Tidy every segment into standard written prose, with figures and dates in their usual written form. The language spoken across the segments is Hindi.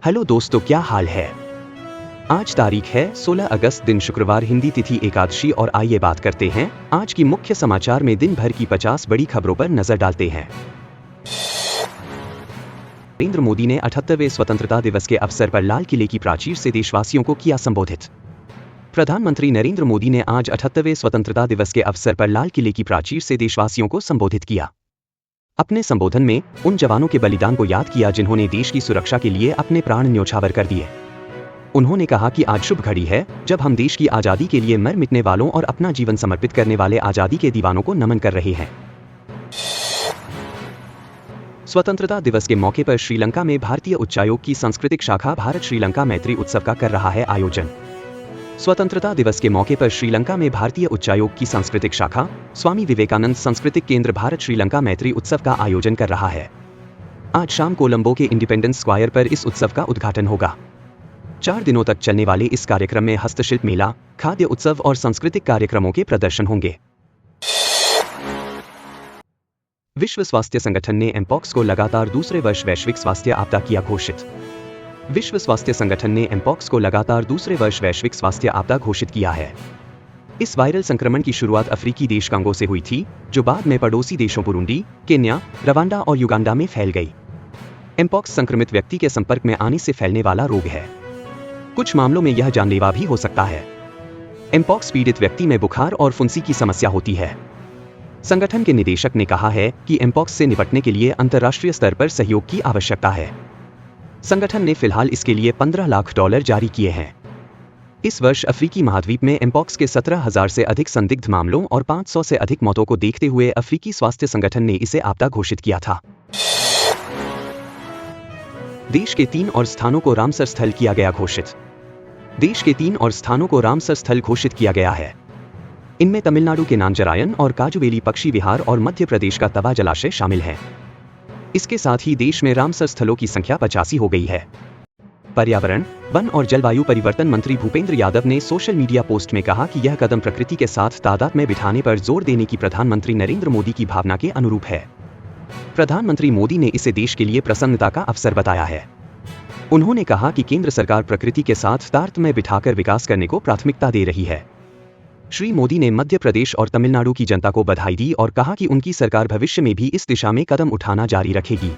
हेलो दोस्तों, क्या हाल है। आज तारीख है 16 अगस्त, दिन शुक्रवार, हिंदी तिथि एकादशी। और आइए बात करते हैं आज की मुख्य समाचार में दिन भर की 50 बड़ी खबरों पर नजर डालते हैं। नरेंद्र मोदी ने 78वें स्वतंत्रता दिवस के अवसर पर लाल किले की प्राचीर से देशवासियों को किया संबोधित। प्रधानमंत्री नरेंद्र मोदी ने आज 78वें स्वतंत्रता दिवस के अवसर पर लाल किले की प्राचीर से देशवासियों को संबोधित किया। अपने संबोधन में उन जवानों के बलिदान को याद किया जिन्होंने देश की सुरक्षा के लिए अपने प्राण न्योछावर कर दिए। उन्होंने कहा कि आज शुभ घड़ी है जब हम देश की आजादी के लिए मर मिटने वालों और अपना जीवन समर्पित करने वाले आजादी के दीवानों को नमन कर रहे हैं। स्वतंत्रता दिवस के मौके पर श्रीलंका में भारतीय उच्चायोग की सांस्कृतिक शाखा भारत श्रीलंका मैत्री उत्सव का कर रहा है आयोजन। स्वतंत्रता दिवस के मौके पर श्रीलंका में भारतीय उच्चायोग की सांस्कृतिक शाखा स्वामी विवेकानंद सांस्कृतिक केंद्र भारत श्रीलंका मैत्री उत्सव का आयोजन कर रहा है। आज शाम कोलंबो के इंडिपेंडेंस स्क्वायर पर इस उत्सव का उद्घाटन होगा। 4 दिनों तक चलने वाले इस कार्यक्रम में हस्तशिल्प मेला, खाद्य उत्सव और सांस्कृतिक कार्यक्रमों के प्रदर्शन होंगे। विश्व स्वास्थ्य संगठन ने एमपॉक्स को लगातार दूसरे वर्ष वैश्विक स्वास्थ्य आपदा किया घोषित। विश्व स्वास्थ्य संगठन ने एमपॉक्स को लगातार दूसरे वर्ष वैश्विक स्वास्थ्य आपदा घोषित किया है। इस वायरल संक्रमण की शुरुआत अफ्रीकी देश कांगो से हुई थी, जो बाद में पड़ोसी देशों बुरुंडी, केन्या, रवांडा और युगांडा में फैल गई। एमपॉक्स संक्रमित व्यक्ति के संपर्क में आने से फैलने वाला रोग है। कुछ मामलों में यह जानलेवा भी हो सकता है। एमपॉक्स पीड़ित व्यक्ति में बुखार और फुंसी की समस्या होती है। संगठन के निदेशक ने कहा है कि एमपॉक्स से निपटने के लिए अंतर्राष्ट्रीय स्तर पर सहयोग की आवश्यकता है। संगठन ने फिलहाल इसके लिए $15 लाख जारी किए हैं। इस वर्ष अफ्रीकी महाद्वीप में एमपॉक्स के 17,000 से अधिक संदिग्ध मामलों और 500 से अधिक मौतों को देखते हुए अफ्रीकी स्वास्थ्य संगठन ने इसे आपदा घोषित किया था। देश के 3 और स्थानों को रामसर स्थल किया गया घोषित। देश के 3 और स्थानों को रामसर स्थल घोषित किया गया है। इनमें तमिलनाडु के नांजरायन और काजुवेली पक्षी विहार और मध्य प्रदेश का तवा जलाशय शामिल है। इसके साथ ही देश में रामसर स्थलों की संख्या 85 हो गई है। पर्यावरण, वन और जलवायु परिवर्तन मंत्री भूपेंद्र यादव ने सोशल मीडिया पोस्ट में कहा कि यह कदम प्रकृति के साथ तादाद में बिठाने पर जोर देने की प्रधानमंत्री नरेंद्र मोदी की भावना के अनुरूप है। प्रधानमंत्री मोदी ने इसे देश के लिए प्रसन्नता का अवसर बताया है। उन्होंने कहा कि केंद्र सरकार प्रकृति के साथ तारतम्य बिठाकर विकास करने को प्राथमिकता दे रही है। श्री मोदी ने मध्य प्रदेश और तमिलनाडु की जनता को बधाई दी और कहा कि उनकी सरकार भविष्य में भी इस दिशा में कदम उठाना जारी रखेगी।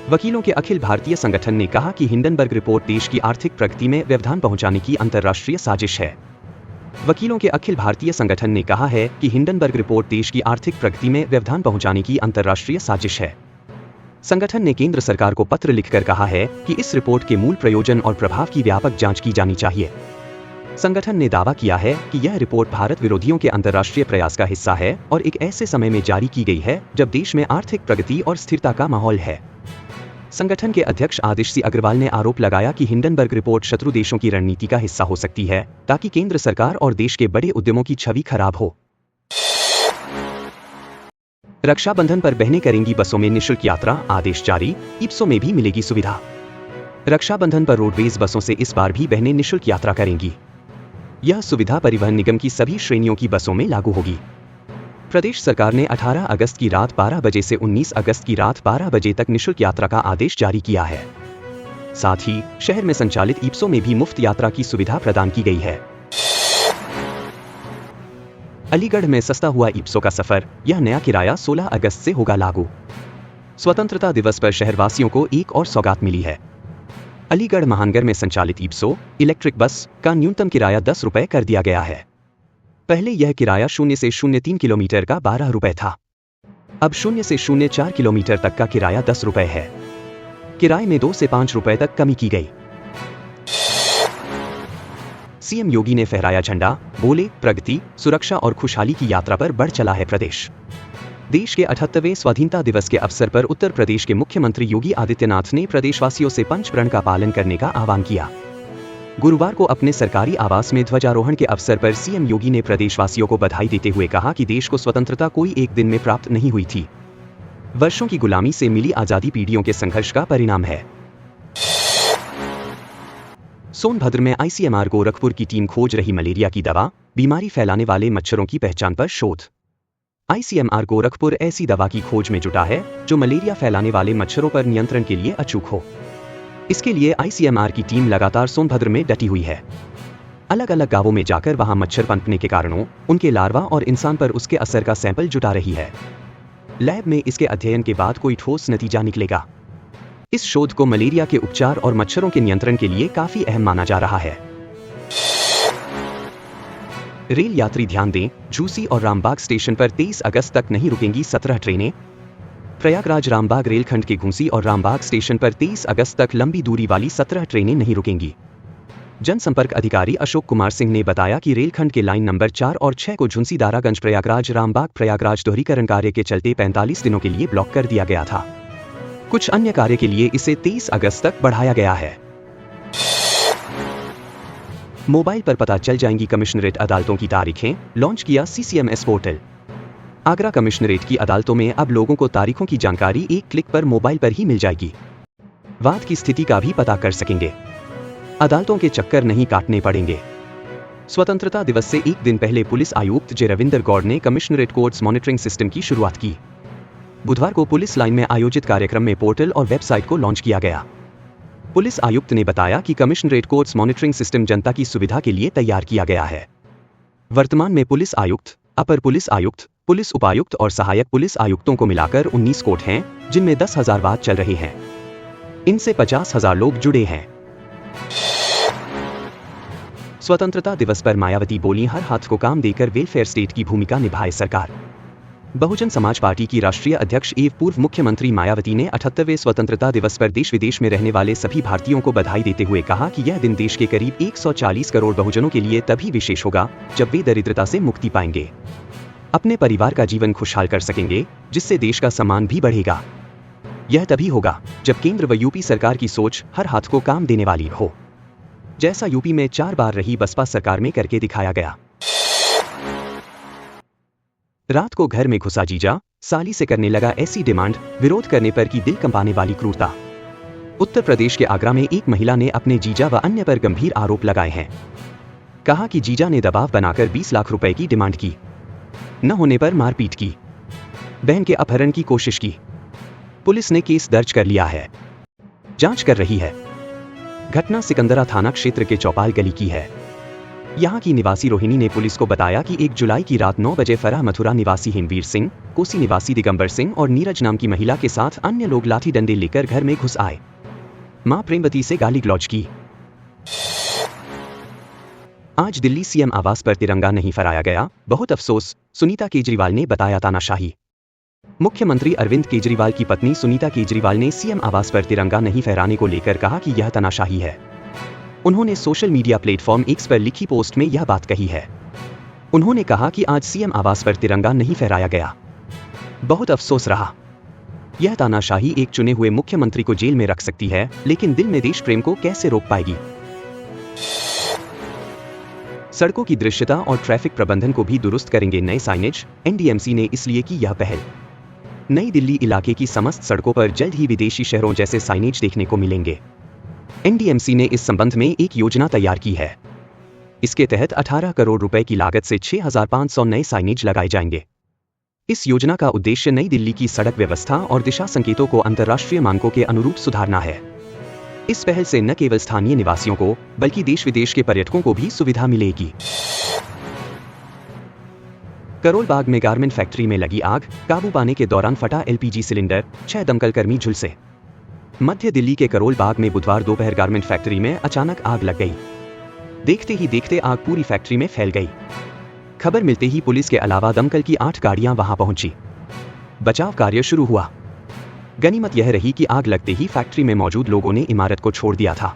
वकीलों के अखिल भारतीय संगठन ने कहा कि हिंडनबर्ग रिपोर्ट देश की आर्थिक प्रगति में व्यवधान पहुंचाने की अंतर्राष्ट्रीय साजिश है। वकीलों के अखिल भारतीय संगठन ने कहा है कि हिंडनबर्ग रिपोर्ट देश की आर्थिक प्रगति में व्यवधान पहुंचाने की अंतर्राष्ट्रीय साजिश है। संगठन ने केंद्र सरकार को पत्र लिखकर कहा है कि इस रिपोर्ट के मूल प्रयोजन और प्रभाव की व्यापक जांच की जानी चाहिए। संगठन ने दावा किया है कि यह रिपोर्ट भारत विरोधियों के अंतर्राष्ट्रीय प्रयास का हिस्सा है और एक ऐसे समय में जारी की गई है जब देश में आर्थिक प्रगति और स्थिरता का माहौल है। संगठन के अध्यक्ष आदित्य सिंह अग्रवाल ने आरोप लगाया कि हिंडनबर्ग रिपोर्ट शत्रु देशों की रणनीति का हिस्सा हो सकती है ताकि केंद्र सरकार और देश के बड़े उद्यमों की छवि खराब हो। रक्षाबंधन पर बहनें करेंगी बसों में निःशुल्क यात्रा, आदेश जारी, इप्सो में भी मिलेगी सुविधा। रक्षाबंधन पर रोडवेज बसों से इस बार भी बहनें निःशुल्क यात्रा करेंगी। यह सुविधा परिवहन निगम की सभी श्रेणियों की बसों में लागू होगी। प्रदेश सरकार ने 18 अगस्त की रात 12 बजे से 19 अगस्त की रात 12 बजे तक निःशुल्क यात्रा का आदेश जारी किया है। साथ ही शहर में संचालित इप्सो में भी मुफ्त यात्रा की सुविधा प्रदान की गई है। अलीगढ़ में सस्ता हुआ इप्सो का सफर, यह नया किराया 16 अगस्त से होगा लागू। स्वतंत्रता दिवस पर शहरवासियों को एक और सौगात मिली है। अलीगढ़ महानगर में संचालित इप्सो इलेक्ट्रिक बस का न्यूनतम किराया 10 रुपए कर दिया गया है। पहले यह किराया 0 से 0.3 किलोमीटर का 12 रुपए था। अब 0 से 0.4 किलोमीटर तक का किराया 10 रुपए है। किराए में 2 से 5 रुपए तक कमी की गई। सीएम योगी ने फहराया झंडा, बोले प्रगति, सुरक्षा और खुशहाली की यात्रा पर बढ़ चला है प्रदेश। देश के 78वें स्वाधीनता दिवस के अवसर पर उत्तर प्रदेश के मुख्यमंत्री योगी आदित्यनाथ ने प्रदेशवासियों से पंचप्रण का पालन करने का आह्वान किया। गुरुवार को अपने सरकारी आवास में ध्वजारोहण के अवसर पर सीएम योगी ने प्रदेशवासियों को बधाई देते हुए कहा कि देश को स्वतंत्रता कोई एक दिन में प्राप्त नहीं हुई थी। वर्षों की गुलामी से मिली आजादी पीढ़ियों के संघर्ष का परिणाम है। सोनभद्र में आईसीएमआर गोरखपुर की टीम खोज रही मलेरिया की दवा, बीमारी फैलाने वाले मच्छरों की पहचान पर शोध। ICMR गोरखपुर ऐसी दवा की खोज में जुटा है जो मलेरिया फैलाने वाले मच्छरों पर नियंत्रण के लिए अचूक हो। इसके लिए ICMR की टीम लगातार सोनभद्र में डटी हुई है। अलग अलग गांवों में जाकर वहां मच्छर पनपने के कारणों, उनके लार्वा और इंसान पर उसके असर का सैंपल जुटा रही है। लैब में इसके अध्ययन के बाद कोई ठोस नतीजा निकलेगा। इस शोध को मलेरिया के उपचार और मच्छरों के नियंत्रण के लिए काफी अहम माना जा रहा है। रेल यात्री ध्यान दें, झूसी और रामबाग स्टेशन पर 23 अगस्त तक नहीं रुकेंगी 17 ट्रेनें। प्रयागराज रामबाग रेलखंड के घूसी और रामबाग स्टेशन पर 23 अगस्त तक लंबी दूरी वाली 17 ट्रेनें नहीं रुकेंगी। जनसंपर्क अधिकारी अशोक कुमार सिंह ने बताया कि रेलखंड के लाइन नंबर 4 और 6 को झुंसी दारागंज प्रयागराज रामबाग प्रयागराज दोहरीकरण कार्य के चलते 45 दिनों के लिए ब्लॉक कर दिया गया था। कुछ अन्य कार्य के लिए इसे 23 अगस्त तक बढ़ाया गया है। मोबाइल पर पता चल जाएंगी कमिश्नरेट अदालतों की तारीखें, लॉन्च किया CCMS पोर्टल। आगरा कमिश्नरेट की अदालतों में अब लोगों को तारीखों की जानकारी एक क्लिक पर मोबाइल पर ही मिल जाएगी। वाद की स्थिति का भी पता कर सकेंगे। अदालतों के चक्कर नहीं काटने पड़ेंगे। स्वतंत्रता दिवस से एक दिन पहले पुलिस आयुक्त जे रविंदर गौड़ ने कमिश्नरेट कोर्ट्स मॉनिटरिंग सिस्टम की शुरुआत की। बुधवार को पुलिस लाइन में आयोजित कार्यक्रम में पोर्टल और वेबसाइट को लॉन्च किया गया। पुलिस आयुक्त ने बताया कि कमिश्नरेट कोर्ट्स मॉनिटरिंग सिस्टम जनता की सुविधा के लिए तैयार किया गया है। वर्तमान में पुलिस आयुक्त, अपर पुलिस आयुक्त, पुलिस उपायुक्त और सहायक पुलिस आयुक्तों को मिलाकर 19 कोर्ट हैं, जिनमें 10,000 वाद चल रहे हैं। इनसे 50,000 लोग जुड़े हैं। स्वतंत्रता दिवस पर मायावती बोली, हर हाथ को काम देकर वेलफेयर स्टेट की भूमिका निभाए सरकार। बहुजन समाज पार्टी की राष्ट्रीय अध्यक्ष एवं पूर्व मुख्यमंत्री मायावती ने 78वें स्वतंत्रता दिवस पर देश विदेश में रहने वाले सभी भारतीयों को बधाई देते हुए कहा कि यह दिन देश के करीब 140 करोड़ बहुजनों के लिए तभी विशेष होगा जब वे दरिद्रता से मुक्ति पाएंगे, अपने परिवार का जीवन खुशहाल कर सकेंगे, जिससे देश का सम्मान भी बढ़ेगा। यह तभी होगा जब केंद्र व यूपी सरकार की सोच हर हाथ को काम देने वाली हो, जैसा यूपी में 4 बार रही बसपा सरकार में करके दिखाया गया। रात को घर में घुसा जीजा, साली से करने लगा ऐसी डिमांड, विरोध करने पर की दिल कंपाने वाली क्रूरता। उत्तर प्रदेश के आगरा में एक महिला ने अपने जीजा व अन्य पर गंभीर आरोप लगाए हैं। कहा कि जीजा ने दबाव बनाकर 20 लाख रुपए की डिमांड की, न होने पर मारपीट की, बहन के अपहरण की कोशिश की। पुलिस ने केस दर्ज कर लिया है, जांच कर रही है। घटना सिकंदरा थाना क्षेत्र के चौपाल गली की है। यहाँ की निवासी रोहिणी ने पुलिस को बताया कि 1 जुलाई की रात 9 बजे फराह मथुरा निवासी हिमवीर सिंह, कोसी निवासी दिगंबर सिंह और नीरज नाम की महिला के साथ अन्य लोग लाठी डंडे लेकर घर में घुस आए। मां प्रेमवती से गाली गलौज की। आज दिल्ली सीएम आवास पर तिरंगा नहीं फहराया गया, बहुत अफसोस, सुनीता केजरीवाल ने बताया तानाशाही। मुख्यमंत्री अरविंद केजरीवाल की पत्नी सुनीता केजरीवाल ने सीएम आवास पर तिरंगा नहीं फहराने को लेकर कहा कि यह तानाशाही है। उन्होंने सोशल मीडिया प्लेटफॉर्म X पर लिखी पोस्ट में यह बात कही है। उन्होंने कहा कि आज सीएम आवास पर तिरंगा नहीं फहराया गया, बहुत अफसोस रहा। यह तानाशाही एक चुने हुए मुख्यमंत्री को जेल में रख सकती है, लेकिन दिल में देश प्रेम को कैसे रोक पाएगी। सड़कों की दृश्यता और ट्रैफिक प्रबंधन को भी दुरुस्त करेंगे नए साइनेज, NDMC ने इसलिए की यह पहल। नई दिल्ली इलाके की समस्त सड़कों पर जल्द ही विदेशी शहरों जैसे साइनेज देखने को मिलेंगे। NDMC ने इस संबंध में एक योजना तैयार की है। इसके तहत 18 करोड़ रुपए की लागत से 6,500 नए साइनेज लगाए जाएंगे। इस योजना का उद्देश्य नई दिल्ली की सड़क व्यवस्था और दिशा संकेतों को अंतर्राष्ट्रीय मानकों के अनुरूप सुधारना है। इस पहल से न केवल स्थानीय निवासियों को, बल्कि देश विदेश के पर्यटकों को भी सुविधा मिलेगी। करोल बाग में गारमेंट फैक्ट्री में लगी आग, काबू पाने के दौरान फटा LPG सिलेंडर, 6 दमकल कर्मी झुलसे। मध्य दिल्ली के करोल बाग में बुधवार दोपहर गारमेंट फैक्ट्री में अचानक आग लग गई। देखते ही देखते आग पूरी फैक्ट्री में फैल गई। खबर मिलते ही पुलिस के अलावा दमकल की 8 गाड़ियां वहां पहुंची। बचाव कार्य शुरू हुआ। गनीमत यह रही कि आग लगते ही फैक्ट्री में मौजूद लोगों ने इमारत को छोड़ दिया था।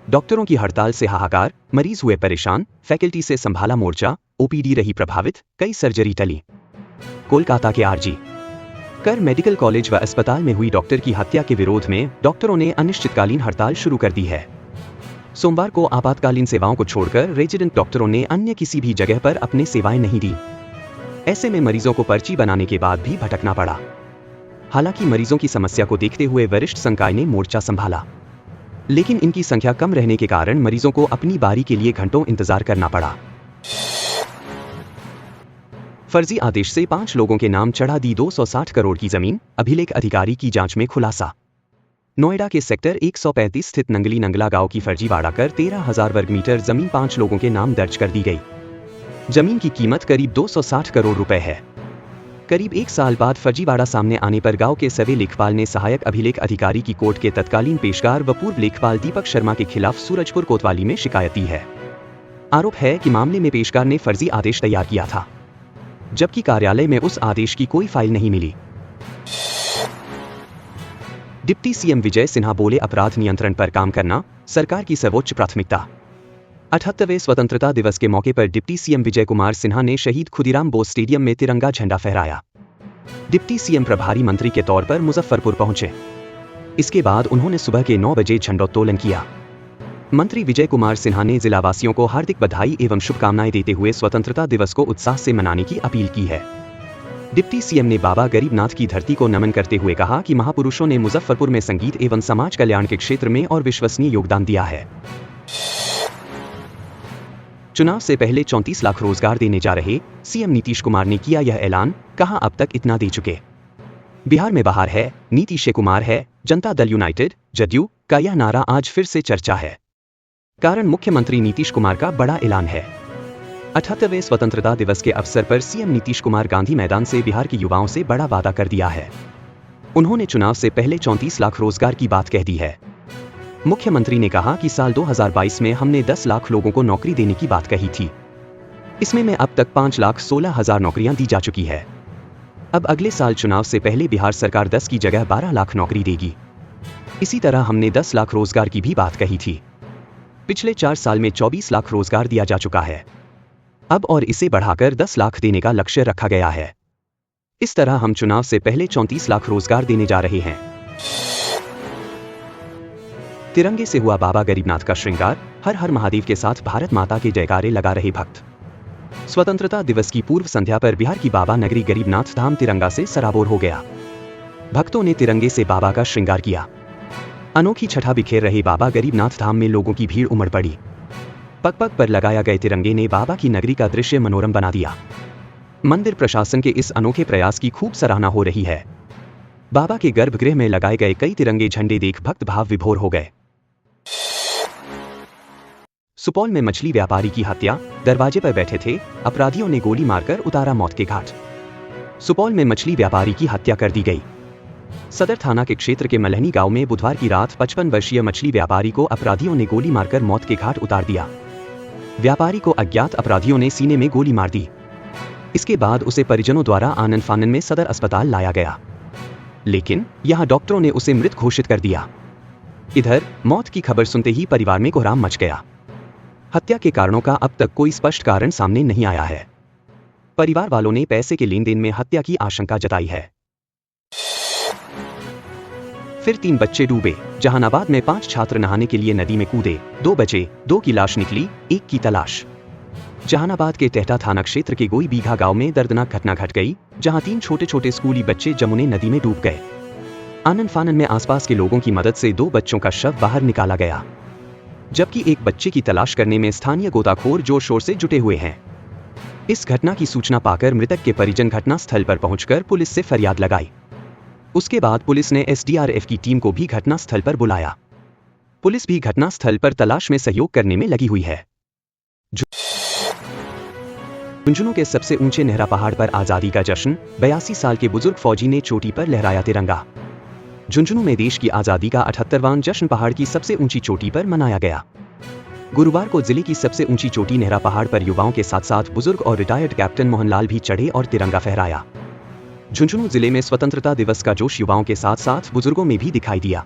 डॉक्टरों की हड़ताल से हाहाकार, मरीज हुए परेशान, फैकल्टी से संभाला मोर्चा, OPD रही प्रभावित, कई सर्जरी टली। कोलकाता के RG कर मेडिकल कॉलेज व अस्पताल में हुई डॉक्टर की हत्या के विरोध में डॉक्टरों ने अनिश्चितकालीन हड़ताल शुरू कर दी है। सोमवार को आपातकालीन सेवाओं को छोड़कर रेजिडेंट डॉक्टरों ने अन्य किसी भी जगह पर अपनी सेवाएं नहीं दी। ऐसे में मरीजों को पर्ची बनाने के बाद भी भटकना पड़ा। हालांकि मरीजों की समस्या को देखते हुए वरिष्ठ संकाय ने मोर्चा संभाला, लेकिन इनकी संख्या कम रहने के कारण मरीजों को अपनी बारी के लिए घंटों इंतजार करना पड़ा। फर्जी आदेश से 5 लोगों के नाम चढ़ा दी 260 करोड़ की जमीन, अभिलेख अधिकारी की जांच में खुलासा। नोएडा के सेक्टर 135 स्थित नंगली नंगला गांव की फर्जीवाड़ा कर 13,000 वर्ग मीटर जमीन 5 लोगों के नाम दर्ज कर दी गई। जमीन की कीमत करीब 260 करोड़ रुपए है। करीब 1 साल बाद फर्जीवाड़ा सामने आने पर गांव के सभी लेखपाल ने सहायक अभिलेख अधिकारी की कोर्ट के तत्कालीन पेशकार व पूर्व लेखपाल दीपक शर्मा के खिलाफ सूरजपुर कोतवाली में शिकायत दी है। आरोप है कि मामले में पेशकार ने फर्जी आदेश तैयार किया था, जबकि कार्यालय में उस आदेश की कोई फाइल नहीं मिली। डिप्टी सीएम विजय सिन्हा बोले, अपराध नियंत्रण पर काम करना सरकार की सर्वोच्च प्राथमिकता। 78वें स्वतंत्रता दिवस के मौके पर डिप्टी सीएम विजय कुमार सिन्हा ने शहीद खुदीराम बोस स्टेडियम में तिरंगा झंडा फहराया। डिप्टी सीएम प्रभारी मंत्री के तौर पर मुजफ्फरपुर पहुंचे। इसके बाद उन्होंने सुबह के 9 बजे झंडोत्तोलन किया। मंत्री विजय कुमार सिन्हा ने जिलावासियों को हार्दिक बधाई एवं शुभकामनाएं देते हुए स्वतंत्रता दिवस को उत्साह से मनाने की अपील की है। डिप्टी सीएम ने बाबा गरीबनाथ की धरती को नमन करते हुए कहा कि महापुरुषों ने मुजफ्फरपुर में संगीत एवं समाज कल्याण के क्षेत्र में और विश्वसनीय योगदान दिया है। चुनाव से पहले 34 लाख रोजगार देने जा रहे सीएम नीतीश कुमार ने किया यह ऐलान, कहा अब तक इतना दे चुके। बिहार में बहार है, नीतीश कुमार है, जनता दल यूनाइटेड जदयू का यह नारा आज फिर से चर्चा है। कारण मुख्यमंत्री नीतीश कुमार का बड़ा ऐलान है। 78वें स्वतंत्रता दिवस के अवसर पर सीएम नीतीश कुमार गांधी मैदान से बिहार के युवाओं से बड़ा वादा कर दिया है। उन्होंने चुनाव से पहले 34 लाख रोजगार की बात कह दी है। मुख्यमंत्री ने कहा कि साल 2022 में हमने 10 लाख लोगों को नौकरी देने की बात कही थी। इसमें में अब तक 5,16,000 नौकरियां दी जा चुकी है। अब अगले साल चुनाव से पहले बिहार सरकार 10 की जगह 12 लाख नौकरी देगी। इसी तरह हमने 10 लाख रोजगार की भी बात कही थी। पिछले 4 साल में 24 लाख रोजगार दिया जा चुका है। अब और इसे बढ़ाकर 10 लाख देने का लक्ष्य रखा गया है। इस तरह हम चुनाव से पहले 34 लाख रोजगार देने जा रहे हैं। तिरंगे से हुआ बाबा गरीबनाथ का श्रृंगार, हर हर महादेव के साथ भारत माता के जयकारे लगा रहे भक्त। स्वतंत्रता दिवस की पूर्व संध्या पर बिहार की बाबा नगरी गरीबनाथ धाम तिरंगा से सराबोर हो गया। भक्तों ने तिरंगे से बाबा का श्रृंगार किया। अनोखी छठा बिखेर रहे बाबा गरीबनाथ धाम में लोगों की भीड़ उमड़ पड़ी। पग पग पर लगाया गए तिरंगे ने बाबा की नगरी का दृश्य मनोरम बना दिया। मंदिर प्रशासन के इस अनोखे प्रयास की खूब सराहना हो रही है। बाबा के गर्भगृह में लगाए गए कई तिरंगे झंडे देख भक्त भाव विभोर हो गए। सुपौल में मछली व्यापारी की हत्या, दरवाजे पर बैठे थे, अपराधियों ने गोली मारकर उतारा मौत के घाट। सुपौल में मछली व्यापारी की हत्या कर दी गई। सदर थाना के क्षेत्र के मलहनी गांव में बुधवार की रात 55 वर्षीय मछली व्यापारी को अपराधियों ने गोली मारकर मौत के घाट उतार दिया। व्यापारी को अज्ञात अपराधियों ने सीने में गोली मार दी। इसके बाद उसे परिजनों द्वारा आनन फानन में सदर अस्पताल लाया गया, लेकिन यहां डॉक्टरों ने उसे मृत घोषित कर दिया। इधर मौत की खबर सुनते ही परिवार में कोहराम मच गया। हत्या के कारणों का अब तक कोई स्पष्ट कारण सामने नहीं आया है। परिवार वालों ने पैसे के लेन देन में हत्या की आशंका जताई है। फिर 3 बच्चे डूबे, जहानाबाद में 5 छात्र नहाने के लिए नदी में कूदे, 2 बचे, 2 की लाश निकली, 1 की तलाश। जहानाबाद के टेहटा थाना क्षेत्र के गोई बीघा गांव में दर्दनाक घटना घट गई, जहां 3 छोटे छोटे स्कूली बच्चे जमुने नदी में डूब गए। आनन फानन में आसपास के लोगों की मदद से 2 बच्चों का शव बाहर निकाला गया, जबकि 1 बच्चे की तलाश करने में स्थानीय गोताखोर जोर शोर से जुटे हुए हैं। इस घटना की सूचना पाकर मृतक के परिजन घटनास्थल पर पहुंचकर पुलिस से फरियाद लगाई। उसके बाद पुलिस ने एसडीआरएफ की टीम को भी घटनास्थल पर बुलाया। पुलिस भी घटनास्थल पर तलाश में सहयोग करने में लगी हुई है। झुंझुनू के सबसे ऊंचे नेहरा पहाड़ पर आजादी का जश्न, 82 साल के बुजुर्ग फौजी ने चोटी पर लहराया तिरंगा। झुंझुनू में देश की आजादी का 78वां जश्न पहाड़ की सबसे ऊंची चोटी पर मनाया गया। गुरुवार को जिले की सबसे ऊंची चोटी नेहरा पहाड़ पर युवाओं के साथ साथ बुजुर्ग और रिटायर्ड कैप्टन मोहनलाल भी चढ़े और तिरंगा फहराया। झुंझुनू जिले में स्वतंत्रता दिवस का जोश युवाओं के साथ साथ बुजुर्गों में भी दिखाई दिया।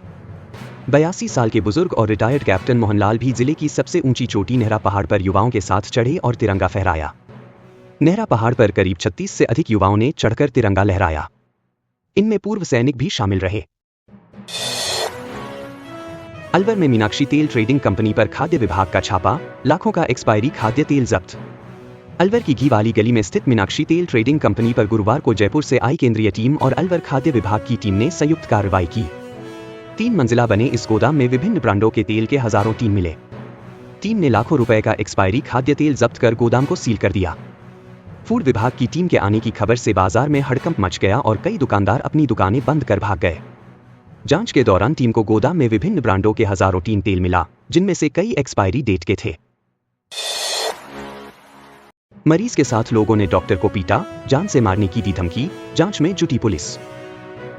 82 साल के बुजुर्ग और रिटायर्ड कैप्टन मोहनलाल भी जिले की सबसे ऊंची चोटी नेहरा पहाड़ पर युवाओं के साथ चढ़े और तिरंगा फहराया। नेहरा पहाड़ पर करीब 36 से अधिक युवाओं ने चढ़कर तिरंगा लहराया। इनमें पूर्व सैनिक भी शामिल रहे। अलवर में मीनाक्षी तेल ट्रेडिंग कंपनी पर खाद्य विभाग का छापा, लाखों का एक्सपायरी खाद्य तेल जब्त। अलवर की घी वाली गली में स्थित मीनाक्षी तेल ट्रेडिंग कंपनी पर गुरुवार को जयपुर से आई केंद्रीय टीम और अलवर खाद्य विभाग की टीम ने संयुक्त कार्रवाई की। 3 मंजिला बने इस गोदाम में विभिन्न ब्रांडों के तेल के हजारों टीन मिले। टीम ने लाखों रुपए का एक्सपायरी खाद्य तेल जब्त कर गोदाम को सील कर दिया। फूड विभाग की टीम के आने की खबर से बाजार में हड़कंप मच गया और कई दुकानदार अपनी दुकानें बंद कर भाग गए। जांच के दौरान टीम को गोदाम में विभिन्न ब्रांडों के हजारों टीन तेल मिला, जिनमें से कई एक्सपायरी डेट के थे। मरीज के साथ लोगों ने डॉक्टर को पीटा, जान से मारने की दी धमकी, जांच में जुटी पुलिस।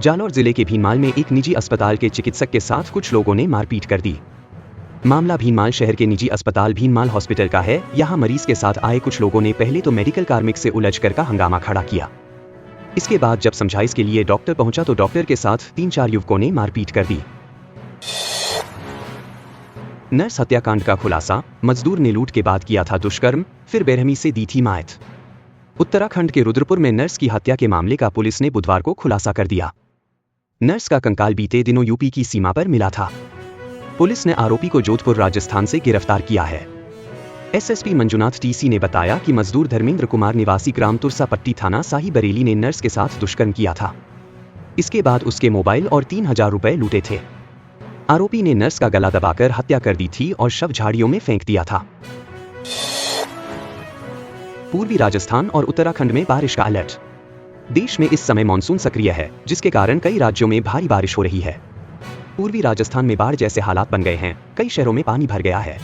जालौर जिले के भीनमाल में एक निजी अस्पताल के चिकित्सक के साथ कुछ लोगों ने मारपीट कर दी। मामला भीनमाल शहर के निजी अस्पताल भीनमाल हॉस्पिटल का है। यहां मरीज के साथ आए कुछ लोगों ने पहले तो मेडिकल कार्मिक से उलझकर का हंगामा खड़ा किया। इसके बाद जब समझाइश के लिए डॉक्टर पहुंचा तो डॉक्टर के साथ 3-4 युवकों ने मारपीट कर दी। नर्स हत्याकांड का खुलासा, मजदूर ने लूट के बाद किया था दुष्कर्म, फिर बेरहमी से दी थी मात। उत्तराखंड के रुद्रपुर में नर्स की हत्या के मामले का पुलिस ने बुधवार को खुलासा कर दिया। नर्स का कंकाल बीते दिनों यूपी की सीमा पर मिला था। पुलिस ने आरोपी को जोधपुर राजस्थान से गिरफ्तार किया है। एसएसपी मंजुनाथ टीसी ने बताया कि मजदूर धर्मेंद्र कुमार निवासी ग्राम तुरसापट्टी थाना साही बरेली ने नर्स के साथ दुष्कर्म किया था। इसके बाद उसके मोबाइल और 3000 रुपए लूटे थे। आरोपी ने नर्स का गला दबाकर हत्या कर दी थी और शव झाड़ियों में फेंक दिया था। पूर्वी राजस्थान और उत्तराखंड में बारिश का अलर्ट। देश में इस समय मानसून सक्रिय है, जिसके कारण कई राज्यों में भारी बारिश हो रही है। पूर्वी राजस्थान में बाढ़ जैसे हालात बन गए हैं। कई शहरों में पानी भर गया है।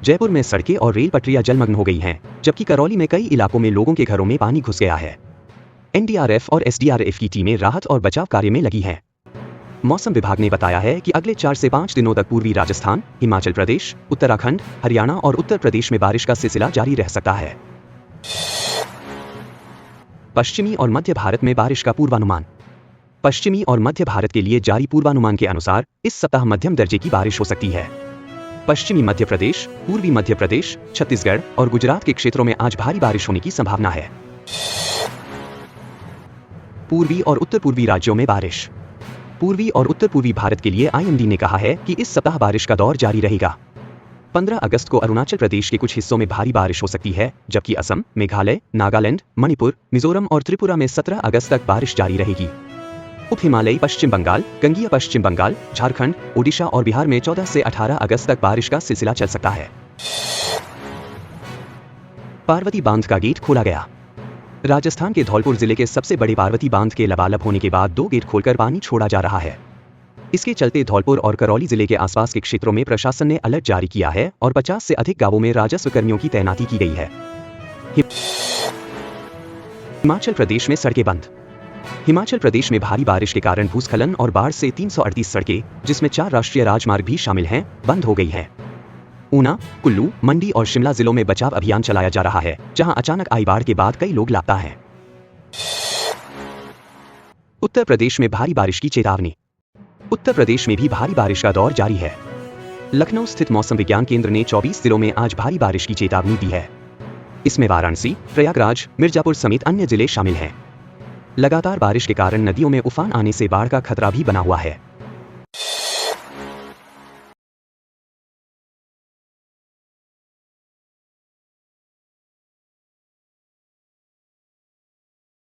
जयपुर में सड़कें और रेल पटरियां जलमग्न हो गई हैं, जबकि करौली में कई इलाकों में लोगों के घरों में पानी घुस गया है। एनडीआरएफ और एसडीआरएफ की टीमें राहत और बचाव कार्य में लगी हैं। मौसम विभाग ने बताया है कि अगले 4 से 5 दिनों तक पूर्वी राजस्थान, हिमाचल प्रदेश, उत्तराखंड, हरियाणा और उत्तर प्रदेश में बारिश का सिलसिला जारी रह सकता है। पश्चिमी और मध्य भारत में बारिश का पूर्वानुमान। पश्चिमी और मध्य भारत के लिए जारी पूर्वानुमान के अनुसार इस सप्ताह मध्यम दर्जे की बारिश हो सकती है। पश्चिमी मध्य प्रदेश, पूर्वी मध्य प्रदेश, छत्तीसगढ़ और गुजरात के क्षेत्रों में आज भारी बारिश होने की संभावना है। पूर्वी और उत्तर पूर्वी राज्यों में बारिश। पूर्वी और उत्तर पूर्वी भारत के लिए आईएमडी ने कहा है कि इस सप्ताह बारिश का दौर जारी रहेगा। 15 अगस्त को अरुणाचल प्रदेश के कुछ हिस्सों में भारी बारिश हो सकती है, जबकि असम, मेघालय, नागालैंड, मणिपुर, मिजोरम और त्रिपुरा में 17 अगस्त तक बारिश जारी रहेगी। उप हिमालयी पश्चिम बंगाल, गंगीय पश्चिम बंगाल, झारखंड, ओडिशा और बिहार में 14 से 18 अगस्त तक बारिश का सिलसिला चल सकता है। पार्वती बांध का गेट खोला गया। राजस्थान के धौलपुर जिले के सबसे बड़े पार्वती बांध के लबालब होने के बाद 2 गेट खोलकर पानी छोड़ा जा रहा है। इसके चलते धौलपुर और करौली जिले के आसपास के क्षेत्रों में प्रशासन ने अलर्ट जारी किया है और 50 से अधिक गांवों में राजस्व कर्मियों की तैनाती की गई है। हिमाचल प्रदेश में सड़कें बंद। हिमाचल प्रदेश में भारी बारिश के कारण भूस्खलन और बाढ़ से 338 सड़कें, जिसमें 4 राष्ट्रीय राजमार्ग भी शामिल हैं, बंद हो गई हैं। ऊना, कुल्लू, मंडी और शिमला जिलों में बचाव अभियान चलाया जा रहा है, जहां अचानक आई बाढ़ के बाद कई लोग लापता हैं। उत्तर प्रदेश में भारी बारिश की चेतावनी। उत्तर प्रदेश में भी भारी बारिश का दौर जारी है। लखनऊ स्थित मौसम विज्ञान केंद्र ने 24 जिलों में आज भारी बारिश की चेतावनी दी है। इसमें वाराणसी, प्रयागराज, मिर्जापुर समेत अन्य जिले शामिल हैं। लगातार बारिश के कारण नदियों में उफान आने से बाढ़ का खतरा भी बना हुआ है।